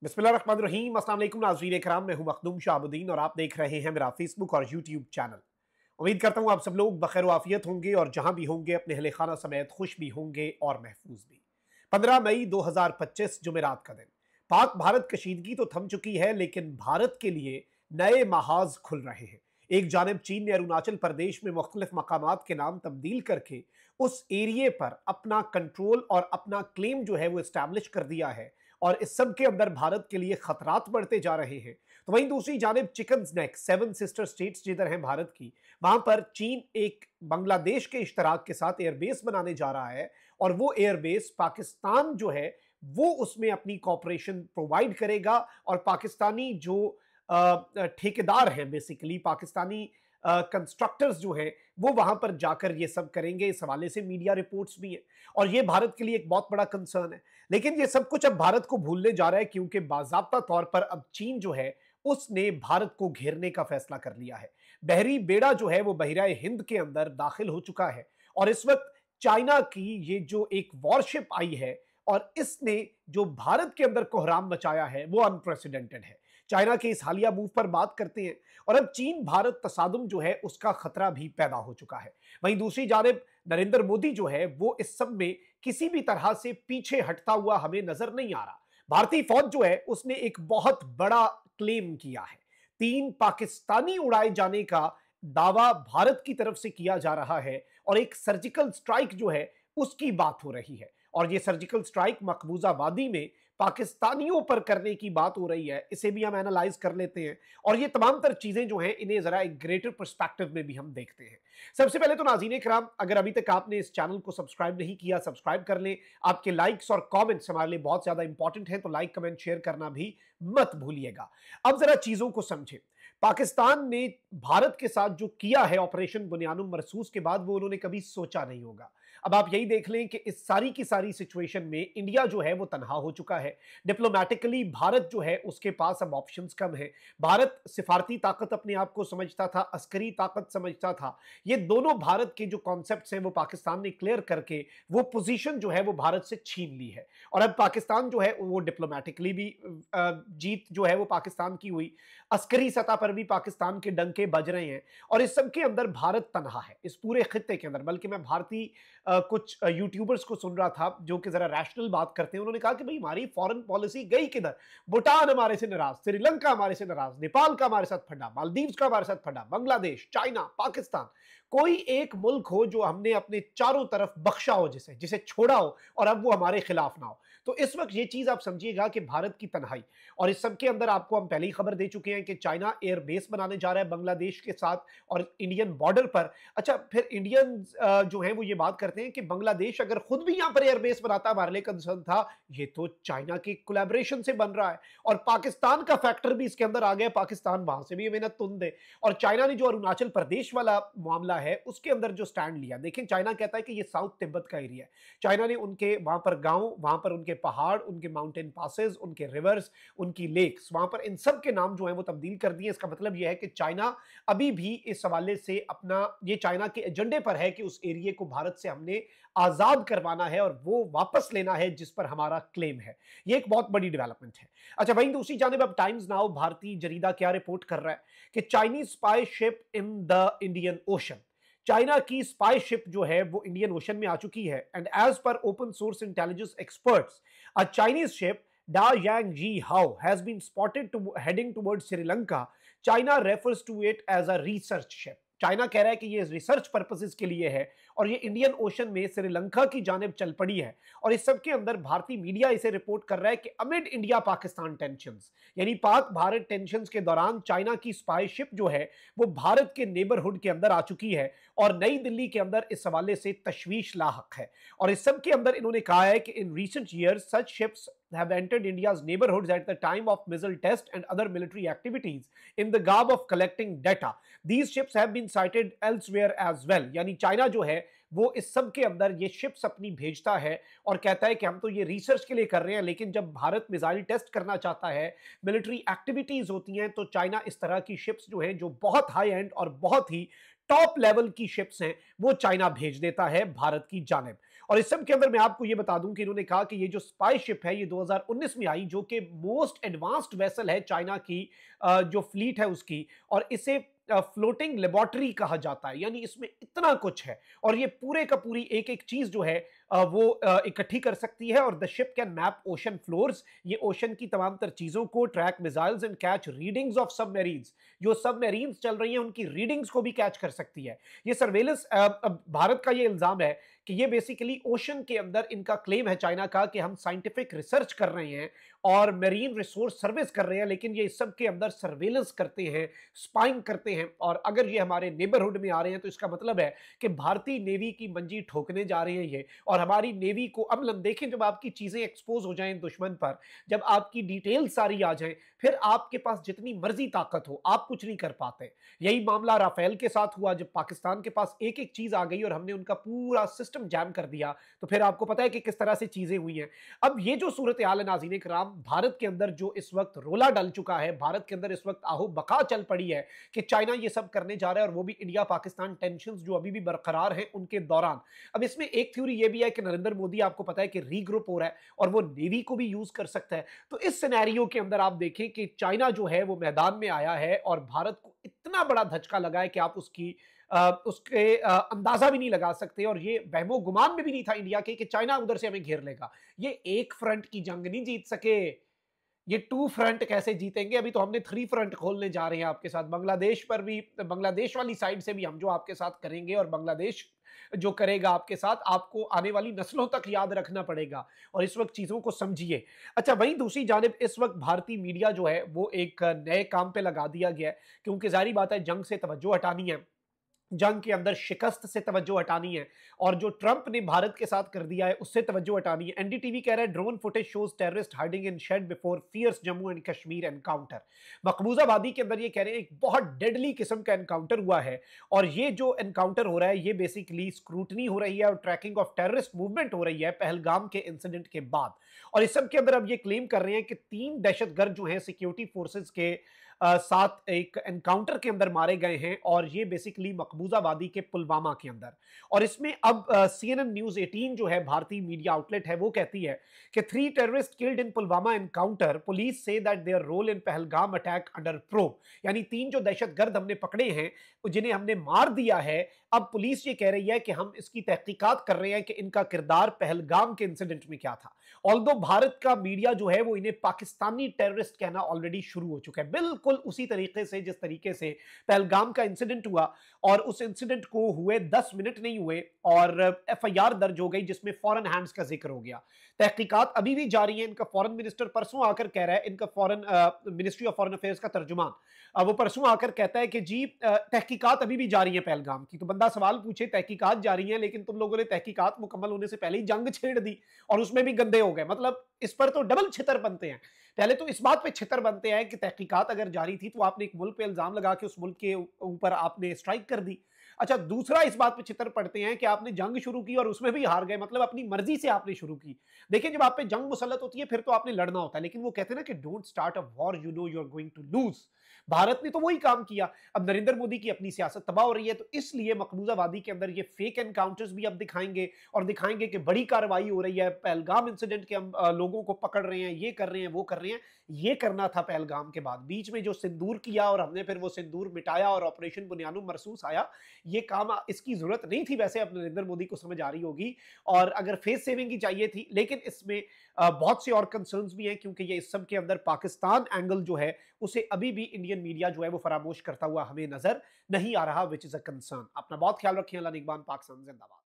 बिस्मिल्लाहिर्रहमानिर्रहीम। अस्सलाम वालेकुम नाज़रीन इकराम, मैं हूं मखदूम शाहबुद्दीन और आप देख रहे हैं मेरा फेसबुक और यूट्यूब चैनल। उम्मीद करता हूं आप सब लोग बखैर आफियत होंगे और जहां भी होंगे अपने अहले खाना समेत खुश भी होंगे और महफूज भी। 15 मई 2025 जुमेरात का दिन। पाक भारत कशीदगी तो थम चुकी है, लेकिन भारत के लिए नए महाज खुल रहे हैं। एक जानब चीन ने अरुणाचल प्रदेश में मुख्तलिफ मकामात के नाम तब्दील करके उस एरिए पर अपना कंट्रोल और अपना क्लेम जो है वो इस्टेब्लिश कर दिया है, और इस सब के अंदर भारत के लिए खतरात बढ़ते जा रहे हैं। तो वहीं दूसरी जानब चिकन नेक 7 सिस्टर स्टेट्स जिधर हैं भारत की, वहां पर चीन एक बांग्लादेश के इश्तराक के साथ एयरबेस बनाने जा रहा है, और वो एयरबेस पाकिस्तान जो है वो उसमें अपनी कॉपरेशन प्रोवाइड करेगा। और पाकिस्तानी जो ठेकेदार हैं, बेसिकली पाकिस्तानी कंस्ट्रक्टर्स जो हैं, वो वहां पर जाकर ये सब करेंगे। इस हवाले से मीडिया रिपोर्ट्स भी हैं और ये भारत के लिए एक बहुत बड़ा कंसर्न है। लेकिन ये सब कुछ अब भारत को भूलने जा रहा है, क्योंकि बाज़ाब्ता तौर पर अब चीन जो है उसने भारत को घेरने का फैसला कर लिया है। बहरी बेड़ा जो है वो बहराए हिंद के अंदर दाखिल हो चुका है, और इस वक्त चाइना की ये जो एक वॉरशिप आई है और इसने जो भारत के अंदर कोहराम मचाया है वो अनप्रेसिडेंटेड है। चाइना के इस हालिया मूव पर बात करते हैं, और अब चीन भारत तसादुम जो है उसका खतरा भी पैदा हो चुका है। वहीं दूसरी जानिब नरेंद्र मोदी जो है वो इस सब में किसी भी तरह से पीछे हटता हुआ हमें नजर नहीं आ रहा। भारतीय फौज जो है उसने एक बहुत बड़ा क्लेम किया है। 3 पाकिस्तानी उड़ाए जाने का दावा भारत की तरफ से किया जा रहा है, और एक सर्जिकल स्ट्राइक जो है उसकी बात हो रही है। और ये सर्जिकल स्ट्राइक मकबूजा वादी में पाकिस्तानियों पर करने की बात हो रही है। इसे भी हम एनालाइज कर लेते हैं, और ये तमाम तर चीजें जो हैं इन्हें जरा एक ग्रेटर पर्सपेक्टिव में भी हम देखते हैं। सबसे पहले तो नाज़रीन इकराम, अगर अभी तक आपने इस चैनल को सब्सक्राइब नहीं किया, सब्सक्राइब कर लें। आपके लाइक्स और कमेंट्स हमारे लिए बहुत ज्यादा इंपॉर्टेंट हैं, तो लाइक कमेंट शेयर करना भी मत भूलिएगा। अब जरा चीजों को समझें। पाकिस्तान ने भारत के साथ जो किया है ऑपरेशन बुनियानुम मरसूस के बाद, वो उन्होंने कभी सोचा नहीं होगा। अब आप यही देख लें कि इस सारी की सारी सिचुएशन में इंडिया जो है वो तनहा हो चुका है। डिप्लोमेटिकली भारत जो है उसके पास अब ऑप्शंस कम है। भारत सिफारती ताकत अपने आप को समझता था, अस्करी ताकत समझता था। ये दोनों भारत के जो कॉन्सेप्ट्स हैं वो पाकिस्तान ने क्लियर करके वो पोजीशन जो है वो भारत से छीन ली है। और अब पाकिस्तान जो है वो डिप्लोमेटिकली भी जीत जो है वो पाकिस्तान की हुई, अस्करी सतह पर भी पाकिस्तान के डंके बज रहे हैं, और इस सब के अंदर भारत तनहा है इस पूरे खित्ते के अंदर। बल्कि मैं भारतीय कुछ यूट्यूबर्स को सुन रहा था जो कि जरा रैशनल बात करते हैं। उन्होंने कहा कि भाई हमारी फॉरेन पॉलिसी गई किधर? भूटान हमारे से नाराज, श्रीलंका हमारे से नाराज, नेपाल का हमारे साथ फटा, मालदीव्स का हमारे साथ फटा, बांग्लादेश, चाइना, पाकिस्तान, कोई एक मुल्क हो जो हमने अपने चारों तरफ बख्शा हो, जिसे जिसे छोड़ा हो और अब वो हमारे खिलाफ ना हो। तो इस वक्त ये चीज आप समझिएगा कि भारत की तन्हाई, और इस सब के अंदर आपको हम पहले ही खबर दे चुके हैं कि चाइना एयर बेस बनाने जा रहा है बांग्लादेश के साथ और इंडियन बॉर्डर पर। अच्छा, फिर इंडियन जो है वो ये बात करते हैं कि बांग्लादेश अगर खुद भी यहां पर एयरबेस बनाता, हमारे लिए कंसर्न था, ये तो चाइना की कोलैबोरेशन से बन रहा है, और पाकिस्तान का फैक्टर भी इसके अंदर आ गया। पाकिस्तान वहां से भी मेहनत तुंद है। और चाइना ने जो अरुणाचल प्रदेश वाला मामला है उसके अंदर जो स्टैंड लिया, देखें चाइना कहता है कि ये साउथ तिब्बत का एरिया है। चाइना ने उनके वहां पर गांव, वहां पर उनके पहाड़, उनके माउंटेन पासेस, उनके रिवर्स, उनकी लेक्स, वहां पर इन सब के नाम जो है वो तब्दील कर दिए। इसका मतलब यह है कि चाइना अभी भी इस हवाले से अपना, ये चाइना के एजेंडे पर है कि उस एरिया को भारत से हमने आजाद करवाना है और वो वापस लेना है जिस पर हमारा क्लेम है। ये एक बहुत बड़ी डेवलपमेंट है। अच्छा, वहीं दूसरी जानिब अब टाइम्स नाउ भारतीय जरीदा क्या रिपोर्ट कर रहा है कि Chinese spy ship in the Indian Ocean, China की स्पाई शिप जो है वो इंडियन ओशन में आ चुकी है। And as per open source intelligence experts, a Chinese ship Da Yang Ji Hao has been spotted heading towards Sri Lanka. China refers to it as a research ship. China कह रहा है कि ये research purposes के लिए है, और ये इंडियन ओशन में श्रीलंका की जानिब चल पड़ी है। और इस सब के अंदर भारतीय मीडिया इसे रिपोर्ट कर रहा है कि अमिड इंडिया पाकिस्तान टेंशंस, यानी पाक भारत टेंशंस के दौरान चाइना की स्पाई शिप जो है वो भारत के नेबरहुड के अंदर आ चुकी है, और नई दिल्ली के अंदर इस हवाले से तशवीश लाहक है। और इस सब के अंदर इन्होंने कहा है कि in recent years such ships have entered India's neighborhoods at the time of missile test and other military activities in the garb of collecting data. These ships have been sighted elsewhere as well. यानी China जो है वो इस सब के अंदर ये ships अपनी भेजता है और कहता है कि हम तो ये रिसर्च के लिए कर रहे हैं, लेकिन जब भारत मिसाइल टेस्ट करना चाहता है, मिलिट्री एक्टिविटीज होती हैं, तो चाइना इस तरह की शिप्स जो हैं, जो बहुत हाई एंड और बहुत ही टॉप लेवल की शिप्स हैं, वो चाइना भेज देता है भारत की जानिब। और इस सब के अंदर मैं आपको ये बता दूं कि इन्होंने कहा कि ये जो स्पाई शिप है ये 2019 में आई, जो कि मोस्ट एडवांस्ड वेसल है चाइना की, जो फ्लीट है उसकी, और इसे फ्लोटिंग लेबोरेटरी कहा जाता है। यानी इसमें इतना कुछ है और ये पूरे का पूरी एक एक चीज जो है वो इकट्ठी कर सकती है। और the ship can map ocean floors, ये ओशन की तमाम तर चीजों को track missiles and catch readings of submarines, जो सबमरीन्स चल रही हैं उनकी रीडिंग्स को भी कैच कर सकती है। ये सर्वेलेंस, भारत का ये इल्जाम है कि ये बेसिकली ओशन के अंदर, इनका क्लेम है चाइना का कि हम साइंटिफिक रिसर्च कर रहे हैं और मेरीन रिसोर्स सर्विस कर रहे हैं, लेकिन ये इस सब के अंदर सर्वेलेंस करते हैं, स्पाइंग करते हैं। और अगर ये हमारे नेबरहुड में आ रहे हैं तो इसका मतलब है कि भारतीय नेवी की मंजी ठोकने जा रहे हैं ये, और हमारी नेवी को अमलन देखें, जब आपकी चीजें एक्सपोज हो जाएं दुश्मन पर, जब आपकी डिटेल सारी आ जाए, फिर आपके पास जितनी मर्जी ताकत हो आप कुछ नहीं कर पाते। यही मामला राफेल के साथ हुआ, जब पाकिस्तान के पास एक एक चीज आ गई और हमने उनका पूरा सिस्टम जैम कर दिया, तो फिर आपको पता है कि किस तरह से चीजें हुई हैं। अब ये जो सूरत हाल है नाज़रीन कराम, भारत के अंदर जो इस वक्त रोला डल चुका है, भारत के अंदर इस वक्त आहो बका चल पड़ी है कि चाइना ये सब करने जा रहा है, और वो भी इंडिया पाकिस्तान टेंशंस जो अभी भी बरकरार हैं उनके दौरान। अब इसमें एक थ्योरी ये भी है कि नरेंद्र मोदी, आपको पता है कि रीग्रुप हो रहा है और वो नेवी को भी यूज कर सकता है। तो इस सिनेरियो के अंदर आप देखें कि चाइना जो है वो मैदान में आया है और भारत को इतना बड़ा धचका लगा है कि आप उसके अंदाजा भी नहीं लगा सकते। और ये वहमो गुमान में भी नहीं था इंडिया के कि चाइना उधर से हमें घेर लेगा। ये एक फ्रंट की जंग नहीं जीत सके, ये टू फ्रंट कैसे जीतेंगे? अभी तो हमने थ्री फ्रंट खोलने जा रहे हैं आपके साथ। बांग्लादेश पर भी, बांग्लादेश वाली साइड से भी हम जो आपके साथ करेंगे, और बांग्लादेश जो करेगा आपके साथ, आपको आने वाली नस्लों तक याद रखना पड़ेगा। और इस वक्त चीजों को समझिए। अच्छा, वहीं दूसरी जानिब इस वक्त भारतीय मीडिया जो है वो एक नए काम पे लगा दिया गया है, क्योंकि जाहिर बात है जंग से तवज्जो हटानी है, जंग के अंदर शिकस्त से तवज्जो हटानी है, और जो ट्रंप ने भारत के साथ कर दिया है उससे तवज्जो हटानी है। एनडीटीवी कह रहा है drone footage shows terrorist hiding in shed before fierce Jammu and Kashmir encounter. मकबूजा वादी के अंदर ये कह रहे हैं एक बहुत डेडली किस्म का एनकाउंटर हुआ है, और ये जो एनकाउंटर हो रहा है ये बेसिकली स्क्रूटनी हो रही है और ट्रैकिंग ऑफ टेररिस्ट मूवमेंट हो रही है पहलगाम के इंसिडेंट के बाद। और इस सब के अंदर अब ये क्लेम कर रहे हैं कि 3 दहशतगर्द जो हैं सिक्योरिटी फोर्सेस के साथ एक एनकाउंटर के अंदर मारे गए हैं, और ये बेसिकली मकबूजा वादी के पुलवामा के अंदर। और इसमें अब CNN न्यूज 18 जो है भारतीय मीडिया आउटलेट है, वो कहती है कि 3 terrorist killed in Pulwama encounter, police से that their role in Pahalgam attack under probe. यानी 3 जो दहशतगर्द हमने पकड़े हैं, जिन्हें हमने मार दिया है, अब पुलिस ये कह रही है कि हम इसकी तहकीकात कर रहे हैं कि इनका किरदार पहलगाम के इंसिडेंट में क्या था। ऑल्दो भारत का मीडिया जो है वो इन्हें पाकिस्तानी टेररिस्ट कहना ऑलरेडी शुरू हो चुका है, बिल्कुल उसी तरीके से जिस तरीके से पहलगाम का इंसिडेंट हुआ, और उस इंसिडेंट को हुए 10 मिनट नहीं हुए और FIR दर्ज हो गई जिसमें फॉरेन हैंड्स का जिक्र हो गया। तहकीकात अभी भी जारी है। इनका फॉरेन मिनिस्टर परसों आकर कह रहा है, इनका foreign ministry of foreign affairs का तर्जुमान, वो परसों आकर कहता है कि जी तहकीकात अभी भी जारी है पहलगाम की। तो बंदा सवाल पूछे, तहकीकात जारी है लेकिन तुम लोगों ने तहकीकात मुकम्मल होने से पहले ही जंग छेड़ दी और उसमें भी गंदे हो गए। मतलब इस पर तो डबल छितर बनते हैं। पहले तो इस बात पे छितर बनते हैं कि तहकीकात अगर जारी थी तो आपने एक मुल्क पे इल्जाम लगा के उस मुल्क के ऊपर आपने स्ट्राइक कर दी। अच्छा, दूसरा इस बात पे छितर पड़ते हैं कि आपने जंग शुरू की और उसमें भी हार गए, मतलब अपनी मर्जी से आपने शुरू की। देखिए, जब आप पे जंग मुसल्लत होती है फिर तो आपने लड़ना होता है, लेकिन वो कहते हैं ना कि don't start a war you know you are going to lose. Bharat ने तो वही काम किया। अब नरेंद्र मोदी की अपनी सियासत तबाह हो रही है, तो इसलिए मकबूजा वादी के अंदर ये फेक एनकाउंटर्स भी अब दिखाएंगे, और दिखाएंगे कि बड़ी कार्रवाई हो रही है, पहलगाम इंसिडेंट के हम लोगों को पकड़ रहे हैं, ये कर रहे हैं, वो कर रहे हैं। ये करना था पहलगाम के बाद, बीच में जो सिंदूर किया और हमने फिर वो सिंदूर मिटाया और ऑपरेशन बुनियानुम मरसूस आया, ये काम इसकी जरूरत नहीं थी। वैसे अब नरेंद्र मोदी को समझ आ रही होगी, और अगर फेस सेविंग की चाहिए थी, लेकिन इसमें बहुत से और कंसर्न्स भी हैं, क्योंकि ये इस सब के अंदर पाकिस्तान एंगल जो है उसे अभी भी इंडियन मीडिया जो है वो फरामोश करता हुआ हमें नजर नहीं आ रहा, विच इज अ कंसर्न। अपना बहुत ख्याल रखें। अल्लाह निगहबान, पाकिस्तान जिंदाबाद।